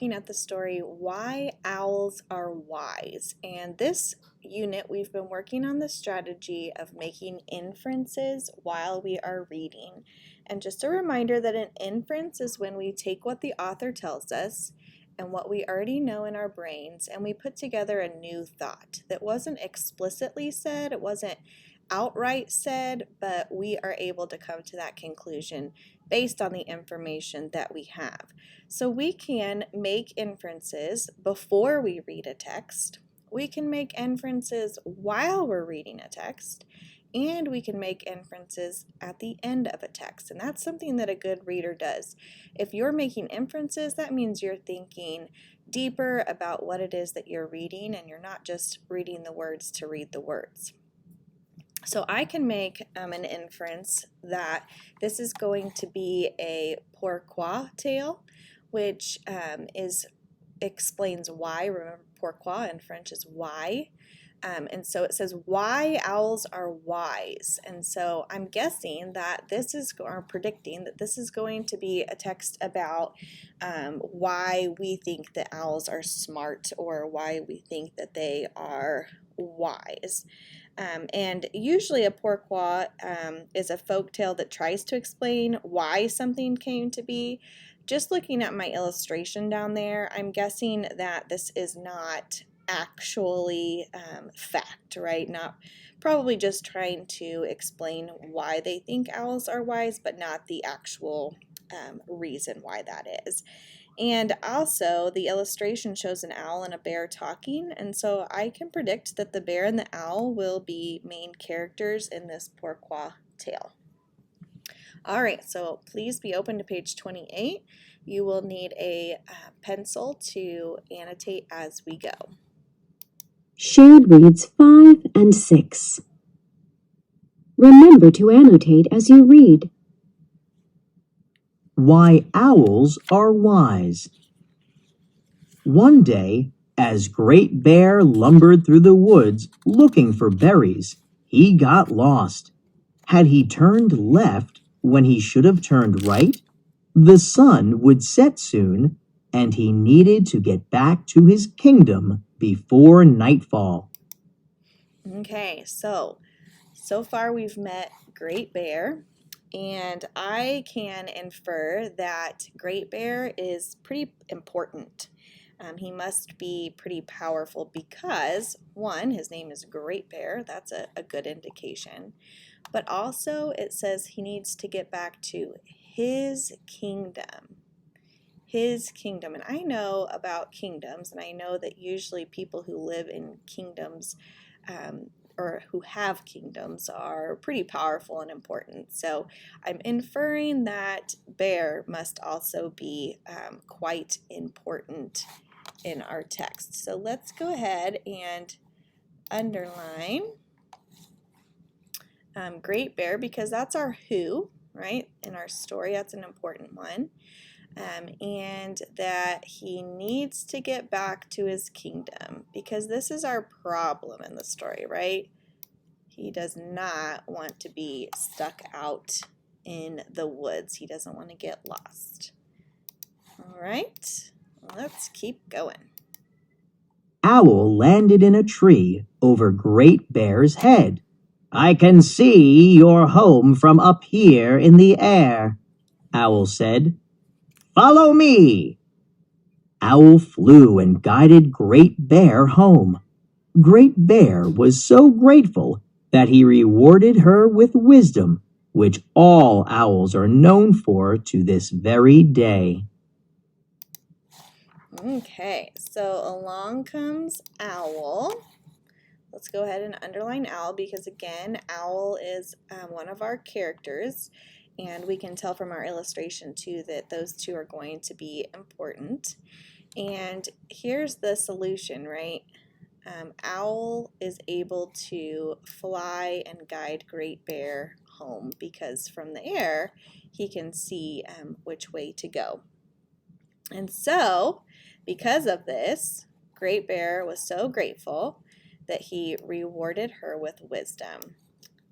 looking at the story Why Owls Are Wise. And this unit, we've been working on the strategy of making inferences while we are reading. And just a reminder that an inference is when we take what the author tells us and what we already know in our brains, and we put together a new thought that wasn't explicitly said, it wasn't outright said, but we are able to come to that conclusion based on the information that we have. So we can make inferences before we read a text, we can make inferences while we're reading a text, and we can make inferences at the end of a text. And that's something that a good reader does. If you're making inferences, that means you're thinking deeper about what it is that you're reading, and you're not just reading the words to read the words. So I can make an inference that this is going to be a pourquoi tale, which explains why. Remember, pourquoi in French is why. And so it says why owls are wise. And so I'm guessing that this is, or predicting that this is going to be a text about why we think that owls are smart, or why we think that they are wise. And usually a pourquoi is a folk tale that tries to explain why something came to be. Just looking at my illustration down there, I'm guessing that this is not actually fact, right? Not probably just trying to explain why they think owls are wise, but not the actual reason why that is. And also, the illustration shows an owl and a bear talking, and so I can predict that the bear and the owl will be main characters in this pourquoi tale. All right, so please be open to page 28. You will need a pencil to annotate as we go. Shared reads 5 and 6. Remember to annotate as you read. Why owls are wise. One day, as Great Bear lumbered through the woods looking for berries, he got lost. Had he turned left when he should have turned right, the sun would set soon, and he needed to get back to his kingdom before nightfall. Okay, so far we've met Great Bear, and I can infer that Great Bear is pretty important. He must be pretty powerful because, one, his name is Great Bear. That's a good indication. But also it says he needs to get back to his kingdom. His kingdom. And I know about kingdoms, and I know that usually people who live in kingdoms or who have kingdoms are pretty powerful and important. So I'm inferring that bear must also be quite important in our text. So let's go ahead and underline Great Bear, because that's our who, right? In our story, that's an important one. And that he needs to get back to his kingdom, because this is our problem in the story, right? He does not want to be stuck out in the woods. He doesn't want to get lost. All right, let's keep going. Owl landed in a tree over Great Bear's head. I can see your home from up here in the air, Owl said. Follow me. Owl flew and guided Great Bear home. Great Bear was so grateful that he rewarded her with wisdom, which all owls are known for to this very day. Okay, so along comes Owl. Let's go ahead and underline Owl, because again, Owl is one of our characters, and we can tell from our illustration too that those two are going to be important. And here's the solution, right? Owl is able to fly and guide Great Bear home, because from the air he can see which way to go. And so, because of this, Great Bear was so grateful that he rewarded her with wisdom,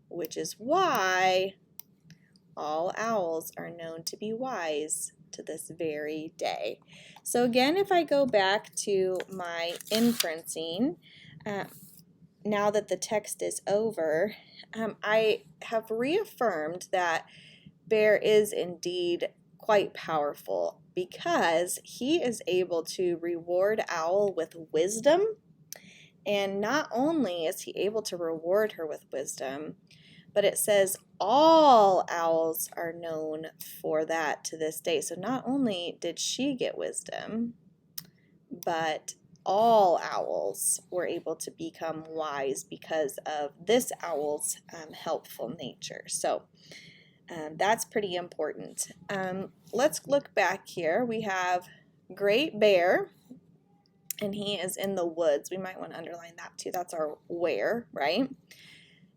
which is why all owls are known to be wise to this very day. So again, if I go back to my inferencing, now that the text is over, I have reaffirmed that Bear is indeed quite powerful because he is able to reward Owl with wisdom. And not only is he able to reward her with wisdom, but it says all owls are known for that to this day. So not only did she get wisdom, but all owls were able to become wise because of this owl's helpful nature. So that's pretty important. Let's look back here. We have Great Bear, and he is in the woods. We might want to underline that too. That's our where, right?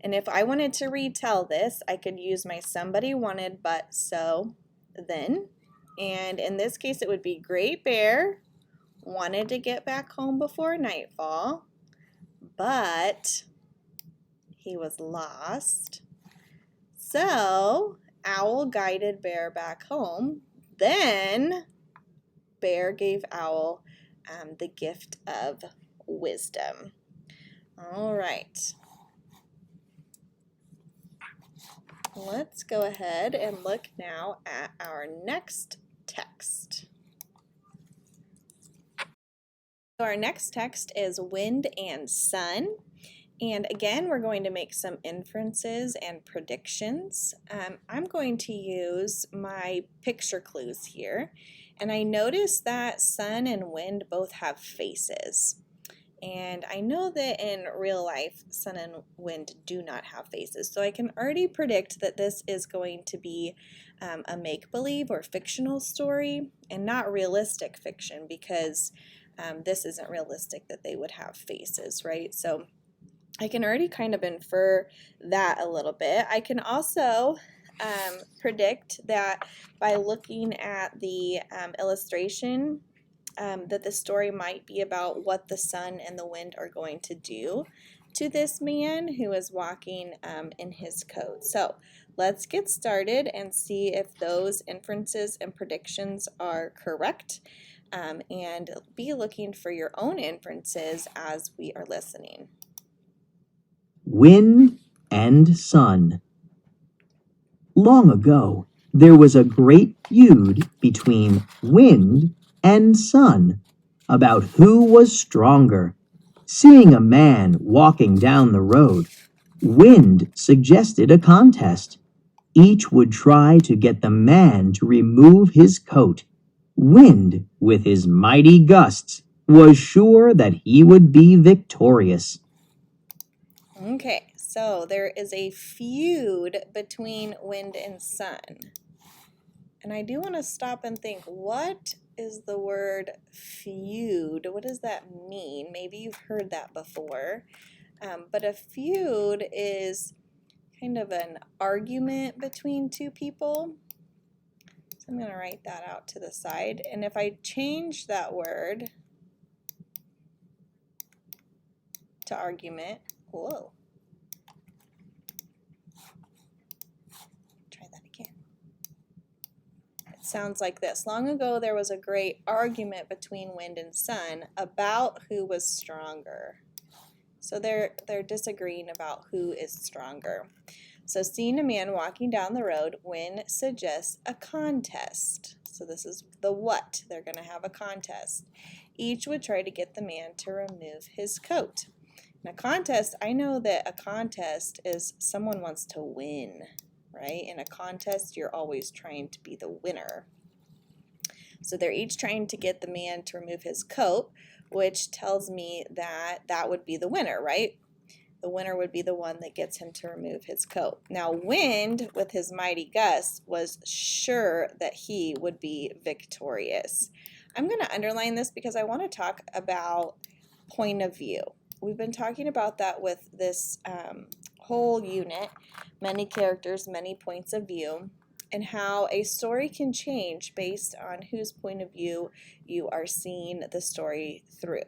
And if I wanted to retell this, I could use my somebody wanted, but, so, then. And in this case, it would be Great Bear wanted to get back home before nightfall, but he was lost. So Owl guided Bear back home. Then Bear gave Owl the gift of wisdom. All right. Let's go ahead and look now at our next text. So our next text is Wind and Sun. And again, we're going to make some inferences and predictions. I'm going to use my picture clues here. And I noticed that sun and wind both have faces. And I know that in real life, sun and wind do not have faces. So I can already predict that this is going to be a make-believe or fictional story and not realistic fiction, because this isn't realistic that they would have faces, right? So I can already kind of infer that a little bit. I can also predict that by looking at the illustration, that the story might be about what the sun and the wind are going to do to this man who is walking in his coat. So let's get started and see if those inferences and predictions are correct, and be looking for your own inferences as we are listening. Wind and Sun. Long ago, there was a great feud between Wind and Sun about who was stronger. Seeing a man walking down the road, Wind suggested a contest. Each would try to get the man to remove his coat. Wind, with his mighty gusts, was sure that he would be victorious. Okay, so there is a feud between wind and sun. And I do want to stop and think, what is the word feud? What does that mean? Maybe you've heard that before. But a feud is kind of an argument between two people. So I'm going to write that out to the side. And if I change that word to argument, whoa. Try that again. It sounds like this. Long ago, there was a great argument between wind and sun about who was stronger. So they're disagreeing about who is stronger. So seeing a man walking down the road, Wind suggests a contest. So this is the what. They're going to have a contest. Each would try to get the man to remove his coat. In a contest, I know that a contest is someone wants to win, right? In a contest, you're always trying to be the winner. So they're each trying to get the man to remove his coat, which tells me that that would be the winner, right? The winner would be the one that gets him to remove his coat. Now, Wind, with his mighty gusts, was sure that he would be victorious. I'm going to underline this because I want to talk about point of view. We've been talking about that with this whole unit, many characters, many points of view, and how a story can change based on whose point of view you are seeing the story through.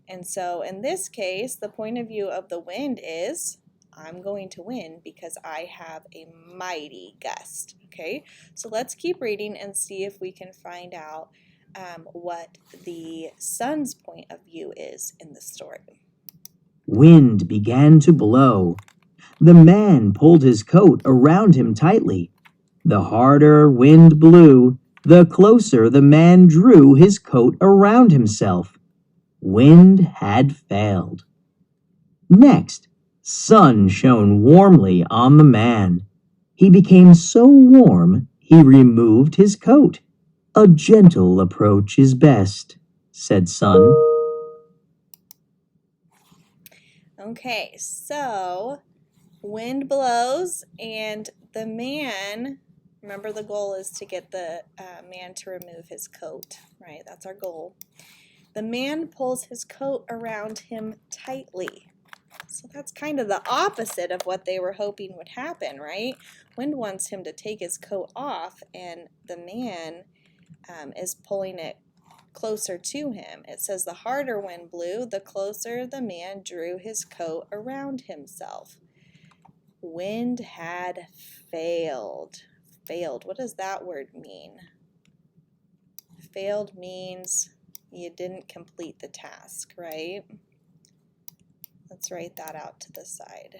And so in this case, the point of view of the wind is, I'm going to win because I have a mighty gust. Okay, so let's keep reading and see if we can find out what the sun's point of view is in the story. Wind began to blow. The man pulled his coat around him tightly. The harder wind blew, the closer the man drew his coat around himself. Wind had failed. Next, sun shone warmly on the man. He became so warm he removed his coat. A gentle approach is best, said Sun. Okay, so wind blows and the man, remember the goal is to get the man to remove his coat, right? That's our goal. The man pulls his coat around him tightly. So that's kind of the opposite of what they were hoping would happen, right? Wind wants him to take his coat off, and the man is pulling it closer to him. It says the harder wind blew, the closer the man drew his coat around himself. Wind had failed. Failed. What does that word mean? Failed means you didn't complete the task, right? Let's write that out to the side.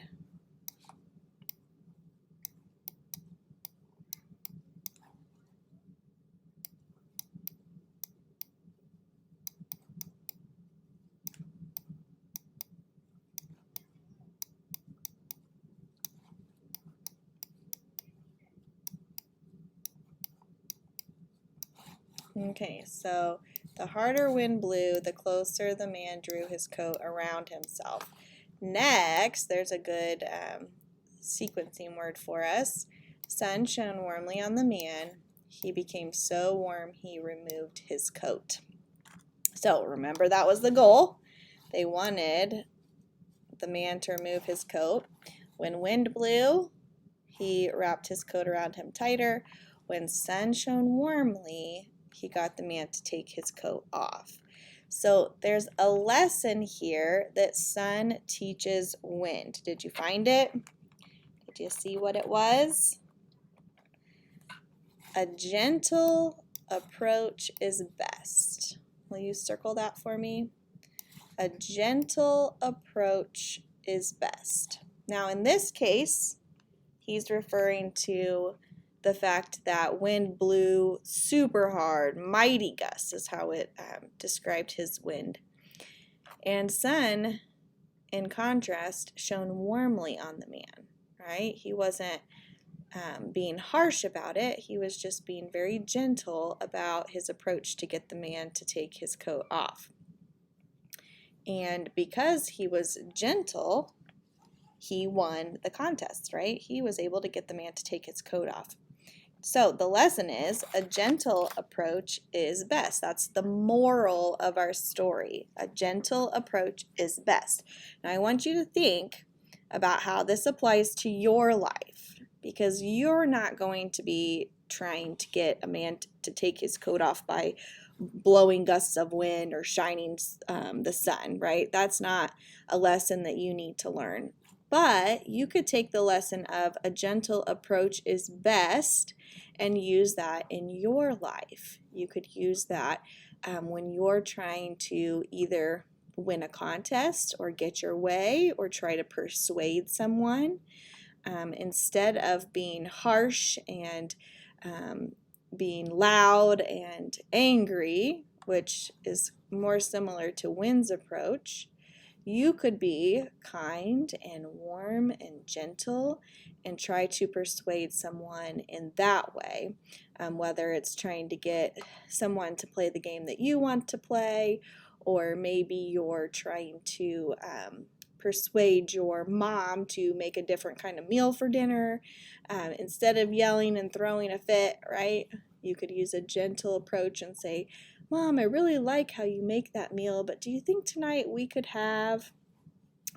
Okay, so the harder wind blew, the closer the man drew his coat around himself. Next, there's a good sequencing word for us. Sun shone warmly on the man. He became so warm he removed his coat. So remember, that was the goal. They wanted the man to remove his coat. When wind blew, he wrapped his coat around him tighter. When sun shone warmly, he got the man to take his coat off. So there's a lesson here that sun teaches wind. Did you find it? Did you see what it was? A gentle approach is best. Will you circle that for me? A gentle approach is best. Now in this case, he's referring to the fact that wind blew super hard, mighty gusts is how it described his wind. And sun, in contrast, shone warmly on the man, right? He wasn't being harsh about it. He was just being very gentle about his approach to get the man to take his coat off. And because he was gentle, he won the contest, right? He was able to get the man to take his coat off. So the lesson is a gentle approach is best. That's the moral of our story. A gentle approach is best. Now I want you to think about how this applies to your life, because you're not going to be trying to get a man to take his coat off by blowing gusts of wind or shining the sun, right? That's not a lesson that you need to learn. But you could take the lesson of a gentle approach is best and use that in your life. You could use that when you're trying to either win a contest or get your way or try to persuade someone. Instead of being harsh and being loud and angry, which is more similar to Wind's approach, you could be kind and warm and gentle and try to persuade someone in that way, whether it's trying to get someone to play the game that you want to play, or maybe you're trying to persuade your mom to make a different kind of meal for dinner. Instead of yelling and throwing a fit, right? You could use a gentle approach and say, Mom, I really like how you make that meal, but do you think tonight we could have,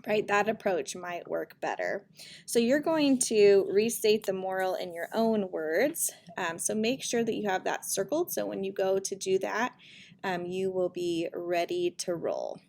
right? That approach might work better. So you're going to restate the moral in your own words. So make sure that you have that circled, so when you go to do that, you will be ready to roll.